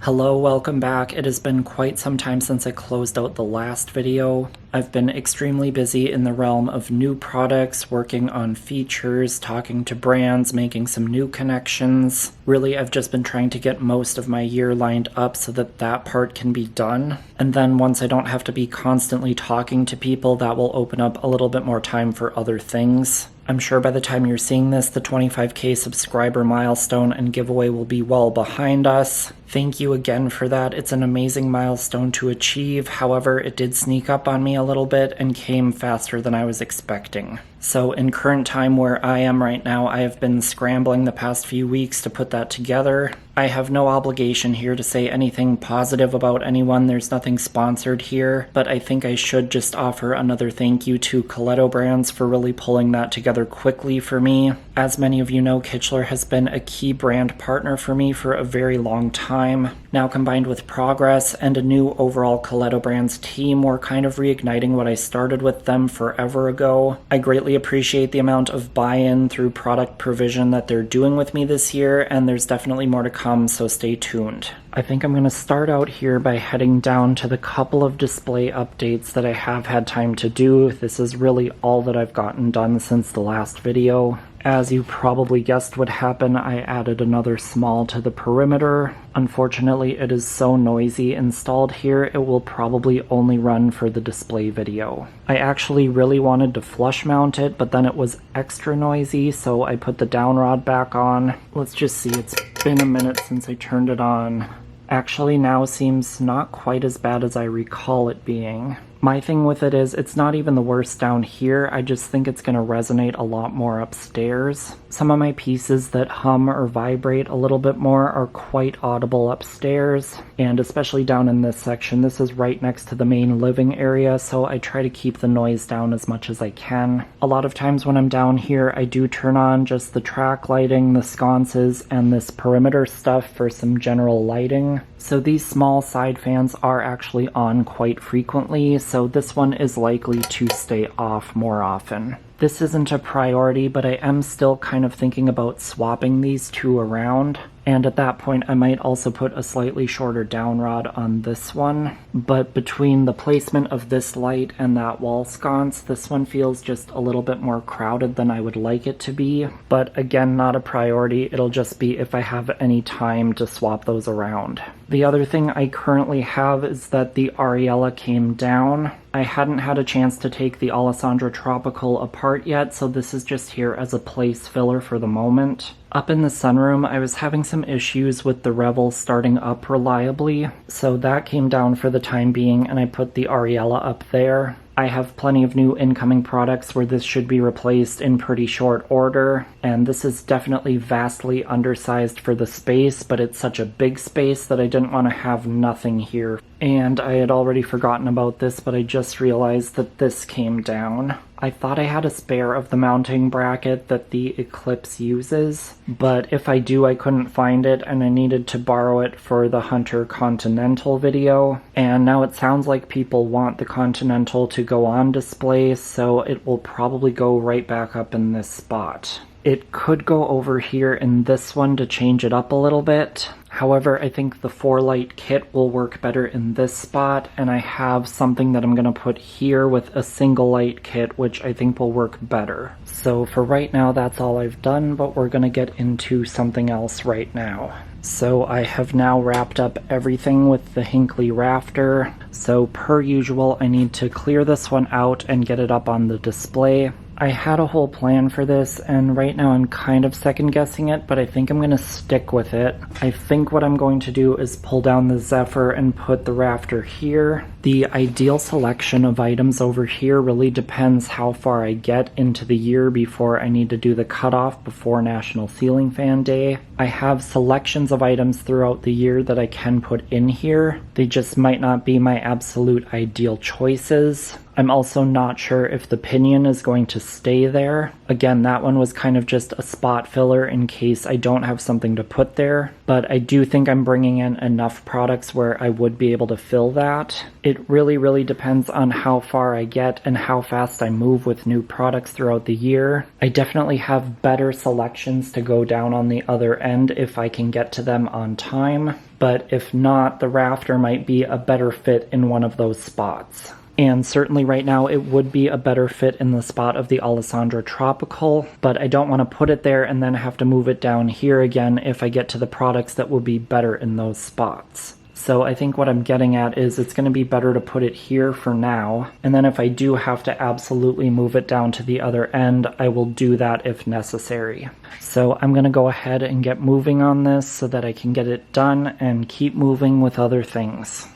Hello, welcome back. It has been quite some time since I closed out the last video. I've been extremely busy in the realm of new products, working on features, talking to brands, making some new connections. Really, I've just been trying to get most of my year lined up so that that part can be done. And then once I don't have to be constantly talking to people, that will open up a little bit more time for other things. I'm sure by the time you're seeing this, the 25K subscriber milestone and giveaway will be well behind us. Thank you again for that. It's an amazing milestone to achieve. However, it did sneak up on me a little bit and came faster than I was expecting. So in current time where I am right now, I have been scrambling the past few weeks to put that together. I have no obligation here to say anything positive about anyone. There's nothing sponsored here, but I think I should just offer another thank you to Coletto Brands for really pulling that together quickly for me. As many of you know, Kichler has been a key brand partner for me for a very long time. Now combined with progress and a new overall Coletto Brands team, we're kind of reigniting what I started with them forever ago. I greatly appreciate the amount of buy-in through product provision that they're doing with me this year, and there's definitely more to come, so stay tuned. I think I'm going to start out here by heading down to the couple of display updates that I have had time to do. This is really all that I've gotten done since the last video. As you probably guessed would happen, I added another small to the perimeter. Unfortunately, it is so noisy installed here, it will probably only run for the display video. I actually really wanted to flush mount it, but then it was extra noisy, so I put the down rod back on. Let's just see, it's been a minute since I turned it on. Actually now seems not quite as bad as I recall it being. My thing with it is, it's not even the worst down here, I just think it's going to resonate a lot more upstairs. Some of my pieces that hum or vibrate a little bit more are quite audible upstairs, and especially down in this section. This is right next to the main living area, so I try to keep the noise down as much as I can. A lot of times when I'm down here, I do turn on just the track lighting, the sconces, and this perimeter stuff for some general lighting. So these small side fans are actually on quite frequently, so this one is likely to stay off more often. This isn't a priority, but I am still kind of thinking about swapping these two around. And at that point, I might also put a slightly shorter down rod on this one. But between the placement of this light and that wall sconce, this one feels just a little bit more crowded than I would like it to be. But again, not a priority. It'll just be if I have any time to swap those around. The other thing I currently have is that the Ariella came down. I hadn't had a chance to take the Alessandro Tropical apart yet, so this is just here as a place filler for the moment. Up in the sunroom, I was having some issues with the Revel starting up reliably, so that came down for the time being, and I put the Ariella up there. I have plenty of new incoming products where this should be replaced in pretty short order, and this is definitely vastly undersized for the space, but it's such a big space that I didn't want to have nothing here. And I had already forgotten about this, but I just realized that this came down. I thought I had a spare of the mounting bracket that the Eclipse uses, but if I do, I couldn't find it, and I needed to borrow it for the Hunter Continental video. And now it sounds like people want the Continental to go on display, so it will probably go right back up in this spot. It could go over here in this one to change it up a little bit. However, I think the 4-light kit will work better in this spot, and I have something that I'm going to put here with a single light kit, which I think will work better. So for right now, that's all I've done, but we're going to get into something else right now. So I have now wrapped up everything with the Hinckley rafter. So per usual, I need to clear this one out and get it up on the display. I had a whole plan for this, and right now I'm kind of second guessing it, but I think I'm going to stick with it. I think what I'm going to do is pull down the Zephyr and put the rafter here. The ideal selection of items over here really depends how far I get into the year before I need to do the cutoff before National Ceiling Fan Day. I have selections of items throughout the year that I can put in here. They just might not be my absolute ideal choices. I'm also not sure if the pinion is going to stay there. Again, that one was kind of just a spot filler in case I don't have something to put there, but I do think I'm bringing in enough products where I would be able to fill that. It really depends on how far I get and how fast I move with new products throughout the year. I definitely have better selections to go down on the other end if I can get to them on time, but if not, the rafter might be a better fit in one of those spots. And certainly right now it would be a better fit in the spot of the Alessandra Tropical, but I don't want to put it there and then have to move it down here again if I get to the products that will be better in those spots. So I think what I'm getting at is it's going to be better to put it here for now, and then if I do have to absolutely move it down to the other end, I will do that if necessary. So I'm going to go ahead and get moving on this so that I can get it done and keep moving with other things.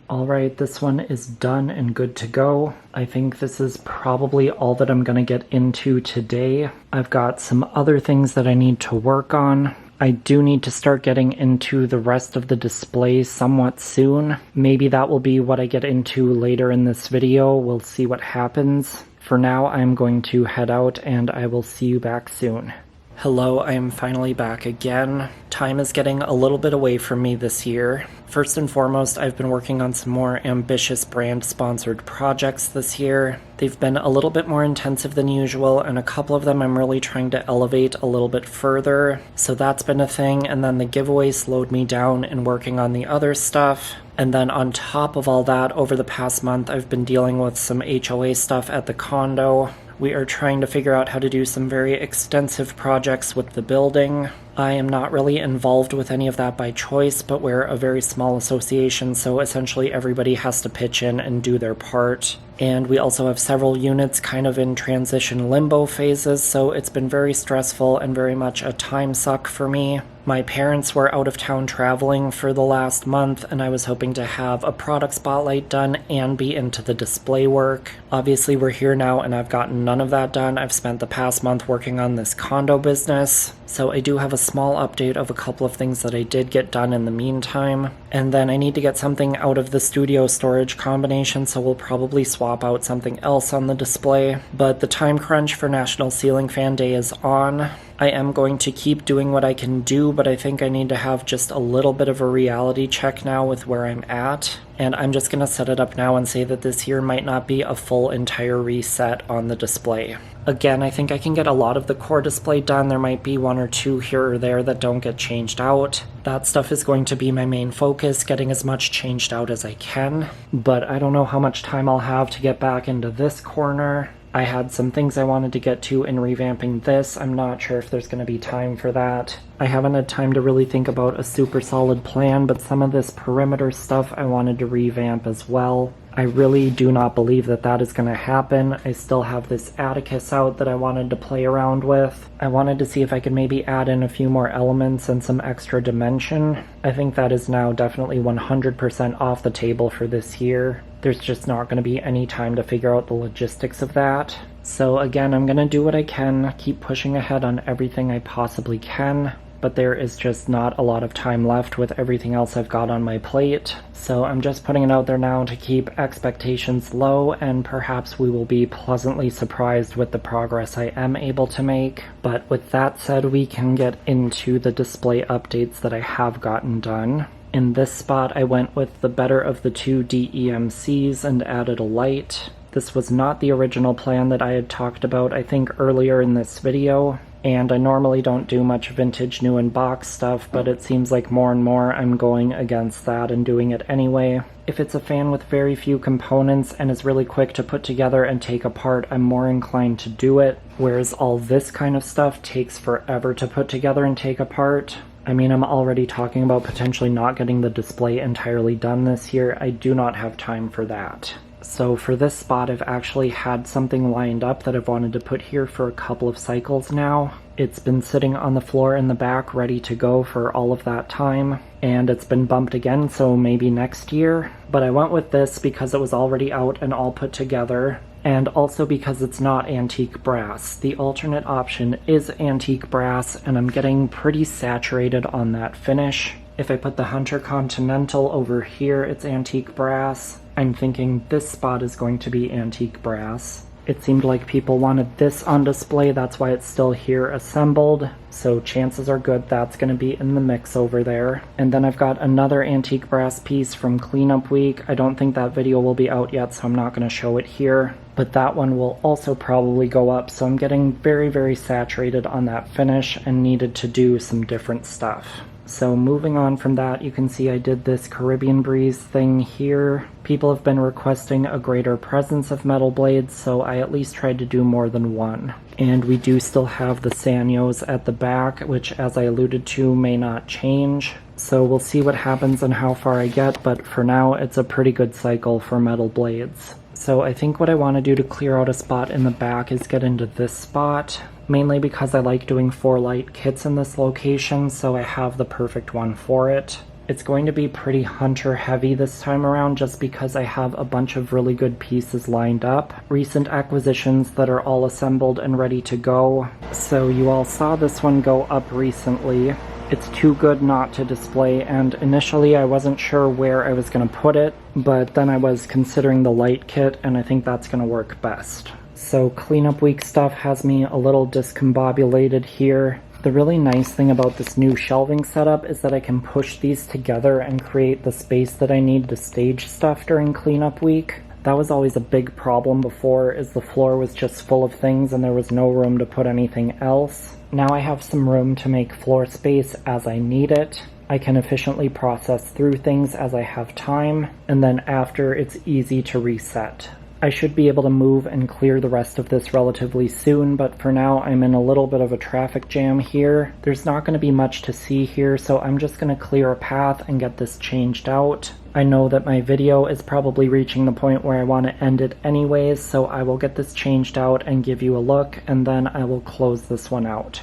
Alright, this one is done and good to go. I think this is probably all that I'm going to get into today. I've got some other things that I need to work on. I do need to start getting into the rest of the display somewhat soon. Maybe that will be what I get into later in this video. We'll see what happens. For now, I'm going to head out and I will see you back soon. Hello, I am finally back again. Time is getting a little bit away from me this year. First and foremost, I've been working on some more ambitious brand-sponsored projects this year. They've been a little bit more intensive than usual, and a couple of them I'm really trying to elevate a little bit further. So that's been a thing, and then the giveaway slowed me down in working on the other stuff. And then on top of all that, over the past month, I've been dealing with some HOA stuff at the condo. We are trying to figure out how to do some very extensive projects with the building. I am not really involved with any of that by choice, but we're a very small association, so essentially everybody has to pitch in and do their part. And we also have several units kind of in transition limbo phases, so it's been very stressful and very much a time suck for me. My parents were out of town traveling for the last month, and I was hoping to have a product spotlight done and be into the display work. Obviously, we're here now, and I've gotten none of that done. I've spent the past month working on this condo business, so I do have a small update of a couple of things that I did get done in the meantime. And then I need to get something out of the studio storage combination, so we'll probably swap out something else on the display. But the time crunch for National Ceiling Fan Day is on. I am going to keep doing what I can do, but I think I need to have just a little bit of a reality check now with where I'm at. And I'm just going to set it up now and say that this year might not be a full entire reset on the display. Again, I think I can get a lot of the core display done. There might be one or two here or there that don't get changed out. That stuff is going to be my main focus, getting as much changed out as I can. But I don't know how much time I'll have to get back into this corner. I had some things I wanted to get to in revamping this. I'm not sure if there's going to be time for that. I haven't had time to really think about a super solid plan, but some of this perimeter stuff I wanted to revamp as well. I really do not believe that that is going to happen. I still have this Atticus out that I wanted to play around with. I wanted to see if I could maybe add in a few more elements and some extra dimension. I think that is now definitely 100% off the table for this year. There's just not going to be any time to figure out the logistics of that. So again, I'm going to do what I can, keep pushing ahead on everything I possibly can, but there is just not a lot of time left with everything else I've got on my plate. So I'm just putting it out there now to keep expectations low, and perhaps we will be pleasantly surprised with the progress I am able to make. But with that said, we can get into the display updates that I have gotten done. In this spot, I went with the better of the two DEMCs and added a light. This was not the original plan that I had talked about, I think, earlier in this video. And I normally don't do much vintage new in box stuff, but it seems like more and more I'm going against that and doing it anyway. If it's a fan with very few components and is really quick to put together and take apart, I'm more inclined to do it, whereas all this kind of stuff takes forever to put together and take apart. I mean, I'm already talking about potentially not getting the display entirely done this year. I do not have time for that. So for this spot, I've actually had something lined up that I've wanted to put here for a couple of cycles now. It's been sitting on the floor in the back ready to go for all of that time, and it's been bumped again, so maybe next year. But I went with this because it was already out and all put together, and also because it's not antique brass. The alternate option is antique brass, and I'm getting pretty saturated on that finish. If I put the Hunter Continental over here, it's antique brass. I'm thinking this spot is going to be antique brass. It seemed like people wanted this on display, that's why it's still here assembled. So chances are good that's going to be in the mix over there. And then I've got another antique brass piece from cleanup week. I don't think that video will be out yet, so I'm not going to show it here. But that one will also probably go up, so I'm getting very, very saturated on that finish and needed to do some different stuff. So moving on from that, you can see I did this Caribbean Breeze thing here. People have been requesting a greater presence of metal blades, so I at least tried to do more than one. And we do still have the Sanyos at the back, which, as I alluded to, may not change. So we'll see what happens and how far I get, but for now it's a pretty good cycle for metal blades. So I think what I want to do to clear out a spot in the back is get into this spot, mainly because I like doing 4 light kits in this location, so I have the perfect one for it. It's going to be pretty hunter heavy this time around just because I have a bunch of really good pieces lined up. Recent acquisitions that are all assembled and ready to go. So you all saw this one go up recently. It's too good not to display, and initially I wasn't sure where I was going to put it, but then I was considering the light kit, and I think that's going to work best. So cleanup week stuff has me a little discombobulated here. The really nice thing about this new shelving setup is that I can push these together and create the space that I need to stage stuff during cleanup week. That was always a big problem before, is the floor was just full of things and there was no room to put anything else. Now I have some room to make floor space as I need it. I can efficiently process through things as I have time, and then after it's easy to reset. I should be able to move and clear the rest of this relatively soon, but for now I'm in a little bit of a traffic jam here. There's not going to be much to see here, so I'm just going to clear a path and get this changed out. I know that my video is probably reaching the point where I want to end it anyways, so I will get this changed out and give you a look, and then I will close this one out.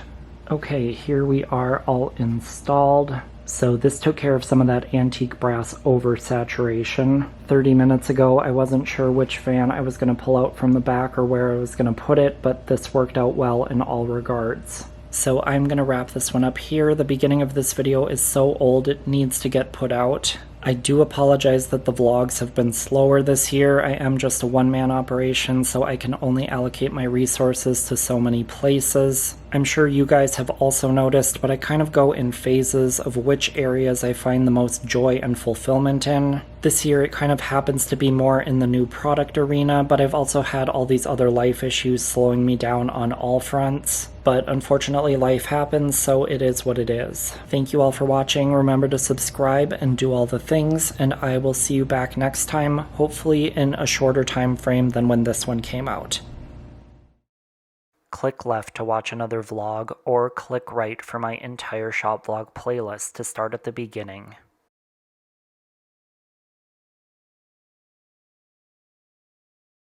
Okay, here we are all installed. So this took care of some of that antique brass oversaturation. 30 minutes ago, I wasn't sure which fan I was going to pull out from the back or where I was going to put it, but this worked out well in all regards. So I'm going to wrap this one up here. The beginning of this video is so old it needs to get put out. I do apologize that the vlogs have been slower this year. I am just a one-man operation, so I can only allocate my resources to so many places. I'm sure you guys have also noticed, but I kind of go in phases of which areas I find the most joy and fulfillment in. This year it kind of happens to be more in the new product arena, but I've also had all these other life issues slowing me down on all fronts. But unfortunately life happens, so it is what it is. Thank you all for watching. Remember to subscribe and do all the things, and I will see you back next time, hopefully in a shorter time frame than when this one came out. Click left to watch another vlog, or click right for my entire shop vlog playlist to start at the beginning.